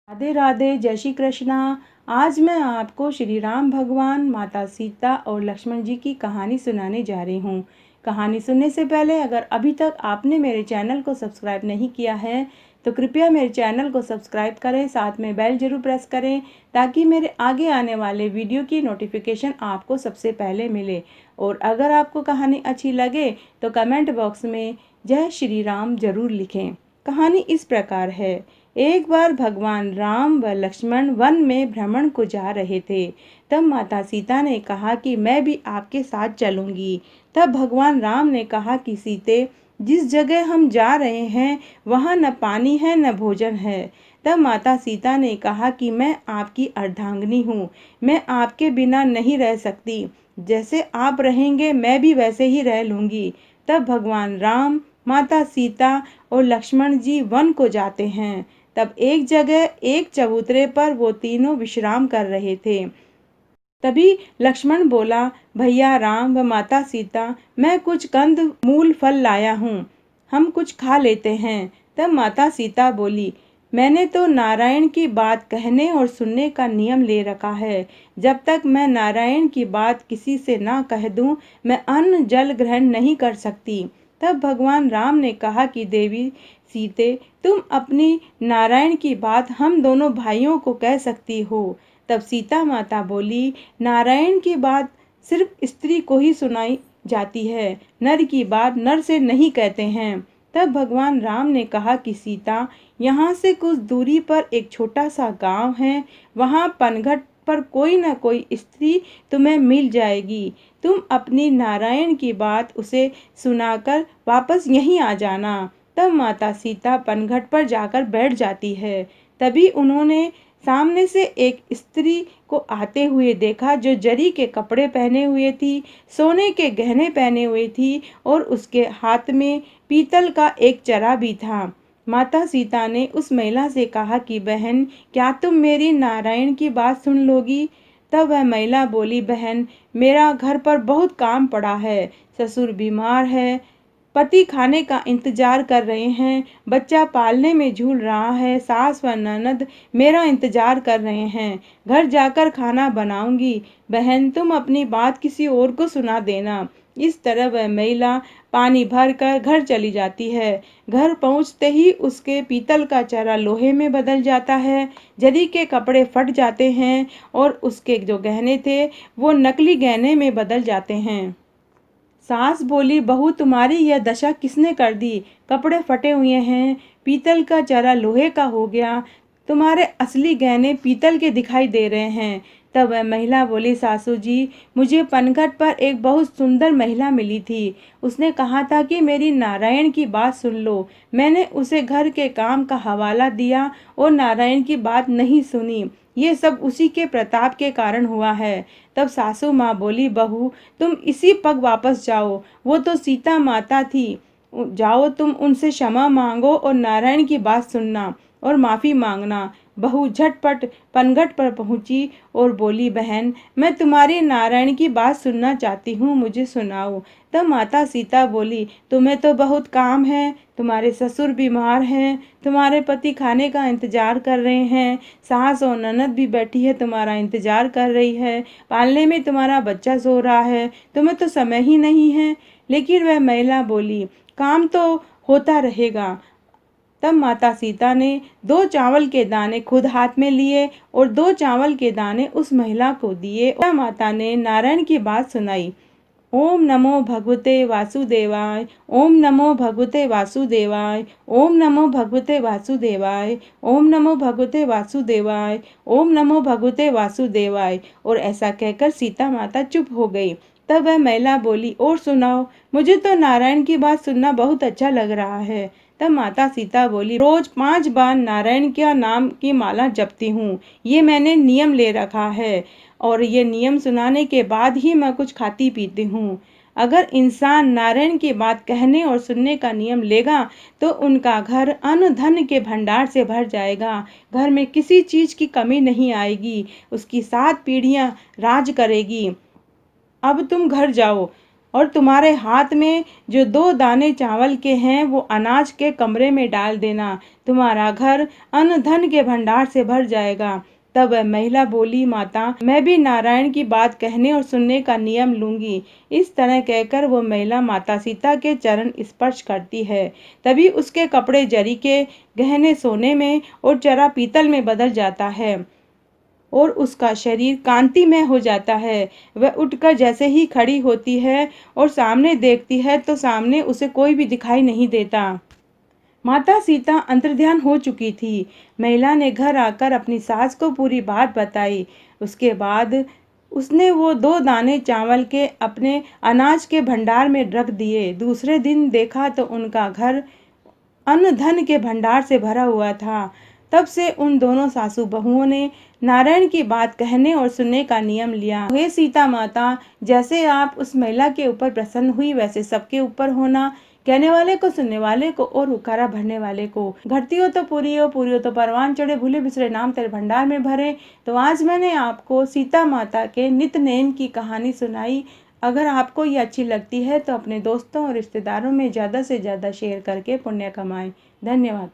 राधे राधे, जय श्री कृष्णा। आज मैं आपको श्री राम भगवान, माता सीता और लक्ष्मण जी की कहानी सुनाने जा रही हूँ। कहानी सुनने से पहले अगर अभी तक आपने मेरे चैनल को सब्सक्राइब नहीं किया है तो कृपया मेरे चैनल को सब्सक्राइब करें, साथ में बेल जरूर प्रेस करें ताकि मेरे आगे आने वाले वीडियो की नोटिफिकेशन आपको सबसे पहले मिले। और अगर आपको कहानी अच्छी लगे तो कमेंट बॉक्स में जय श्री राम जरूर लिखें। कहानी इस प्रकार है। एक बार भगवान राम व लक्ष्मण वन में भ्रमण को जा रहे थे। तब माता सीता ने कहा कि मैं भी आपके साथ चलूंगी। तब भगवान राम ने कहा कि सीते, जिस जगह हम जा रहे हैं वहाँ न पानी है न भोजन है। तब माता सीता ने कहा कि मैं आपकी अर्धांगिनी हूँ, मैं आपके बिना नहीं रह सकती। जैसे आप रहेंगे मैं भी वैसे ही रह लूंगी। तब भगवान राम, माता सीता और लक्ष्मण जी वन को जाते हैं। तब एक जगह एक चबूतरे पर वो तीनों विश्राम कर रहे थे। तभी लक्ष्मण बोला, भैया राम व माता सीता, मैं कुछ कंद मूल फल लाया हूँ, हम कुछ खा लेते हैं। तब माता सीता बोली, मैंने तो नारायण की बात कहने और सुनने का नियम ले रखा है। जब तक मैं नारायण की बात किसी से ना कह दूं, मैं अन्न जल ग्रहण नहीं कर सकती। तब भगवान राम ने कहा कि देवी सीते, तुम अपनी नारायण की बात हम दोनों भाइयों को कह सकती हो। तब सीता माता बोली, नारायण की बात सिर्फ स्त्री को ही सुनाई जाती है, नर की बात नर से नहीं कहते हैं। तब भगवान राम ने कहा कि सीता, यहाँ से कुछ दूरी पर एक छोटा सा गांव है, वहाँ पनघट पर कोई न कोई स्त्री तुम्हें मिल जाएगी। तुम अपनी नारायण की बात उसे सुनाकर वापस यहीं आ जाना। तब माता सीता पनघट पर जाकर बैठ जाती है। तभी उन्होंने सामने से एक स्त्री को आते हुए देखा जो जरी के कपड़े पहने हुए थी, सोने के गहने पहने हुए थी और उसके हाथ में पीतल का एक चरा भी था। माता सीता ने उस महिला से कहा कि बहन, क्या तुम मेरी नारायण की बात सुन लोगी? तब वह महिला बोली, बहन, मेरा घर पर बहुत काम पड़ा है, ससुर बीमार है, पति खाने का इंतजार कर रहे हैं, बच्चा पालने में झूल रहा है, सास व ननद मेरा इंतजार कर रहे हैं, घर जाकर खाना बनाऊंगी। बहन, तुम अपनी बात किसी और को सुना देना। इस तरह वह महिला पानी भर कर घर चली जाती है। घर पहुंचते ही उसके पीतल का चरा लोहे में बदल जाता है, जरी के कपड़े फट जाते हैं और उसके जो गहने थे वो नकली गहने में बदल जाते हैं। सास बोली, बहू, तुम्हारी यह दशा किसने कर दी? कपड़े फटे हुए हैं, पीतल का चरा लोहे का हो गया, तुम्हारे असली गहने पीतल के दिखाई दे रहे हैं। तब वह महिला बोली, सासू जी, मुझे पनघट पर एक बहुत सुंदर महिला मिली थी। उसने कहा था कि मेरी नारायण की बात सुन लो। मैंने उसे घर के काम का हवाला दिया और नारायण की बात नहीं सुनी। ये सब उसी के प्रताप के कारण हुआ है। तब सासू माँ बोली, बहू, तुम इसी पग वापस जाओ, वो तो सीता माता थी। जाओ, तुम उनसे क्षमा मांगो और नारायण की बात सुनना और माफ़ी मांगना। बहू झटपट पनघट पर पहुंची और बोली, बहन, मैं तुम्हारी नारायण की बात सुनना चाहती हूँ, मुझे सुनाओ। तब माता सीता बोली, तुम्हें तो बहुत काम है, तुम्हारे ससुर बीमार हैं, तुम्हारे पति खाने का इंतजार कर रहे हैं, सास और ननद भी बैठी है तुम्हारा इंतजार कर रही है, पालने में तुम्हारा बच्चा सो रहा है, तुम्हें तो समय ही नहीं है। लेकिन वह महिला बोली, काम तो होता रहेगा। तब माता सीता ने 2 चावल के दाने खुद हाथ में लिए और 2 चावल के दाने उस महिला को दिए और माता ने नारायण की बात सुनाई। ओम नमो भगवते वासुदेवाय, ओम नमो भगवते वासुदेवाय, ओम नमो भगवते वासुदेवाय, ओम नमो भगवते वासुदेवाय, ओम नमो भगवते वासुदेवाय। और ऐसा कहकर सीता माता चुप हो गई। तब वह महिला बोली, और सुनाओ, मुझे तो नारायण की बात सुनना बहुत अच्छा लग रहा है। तब माता सीता बोली, रोज 5 बार नारायण का नाम की माला जपती हूँ, ये मैंने नियम ले रखा है और ये नियम सुनाने के बाद ही मैं कुछ खाती पीती हूँ। अगर इंसान नारायण की बात कहने और सुनने का नियम लेगा तो उनका घर अन्न धन के भंडार से भर जाएगा, घर में किसी चीज की कमी नहीं आएगी, उसकी 7 पीढ़ियां राज करेगी। अब तुम घर जाओ। और तुम्हारे हाथ में जो 2 दाने चावल के हैं वो अनाज के कमरे में डाल देना। तुम्हारा घर अन्न धन के भंडार से भर जाएगा। तब वह महिला बोली, माता, मैं भी नारायण की बात कहने और सुनने का नियम लूंगी। इस तरह कहकर वो महिला माता सीता के चरण स्पर्श करती है। तभी उसके कपड़े जरी के, गहने सोने में और चरा पीतल में बदल जाता है और उसका शरीर कांतिमय हो जाता है। वह उठकर जैसे ही खड़ी होती है और सामने देखती है तो सामने उसे कोई भी दिखाई नहीं देता। माता सीता अंतर्ध्यान हो चुकी थी। महिला ने घर आकर अपनी सास को पूरी बात बताई। उसके बाद उसने वो 2 दाने चावल के अपने अनाज के भंडार में रख दिए। दूसरे दिन देखा तो उनका घर अन्न धन के भंडार से भरा हुआ था। तब से उन दोनों सासू बहुओं ने नारायण की बात कहने और सुनने का नियम लिया। हे सीता माता, जैसे आप उस महिला के ऊपर प्रसन्न हुई वैसे सबके ऊपर होना। कहने वाले को, सुनने वाले को और हुक्कारा भरने वाले को। घटती हो तो पूरी हो तो परवान चढ़े, भूले बिसरे नाम तेरे भंडार में भरे। तो आज मैंने आपको सीता माता के नित्य नेम की कहानी सुनाई। अगर आपको ये अच्छी लगती है तो अपने दोस्तों और रिश्तेदारों में ज़्यादा से ज़्यादा शेयर करके पुण्य कमाएं। धन्यवाद।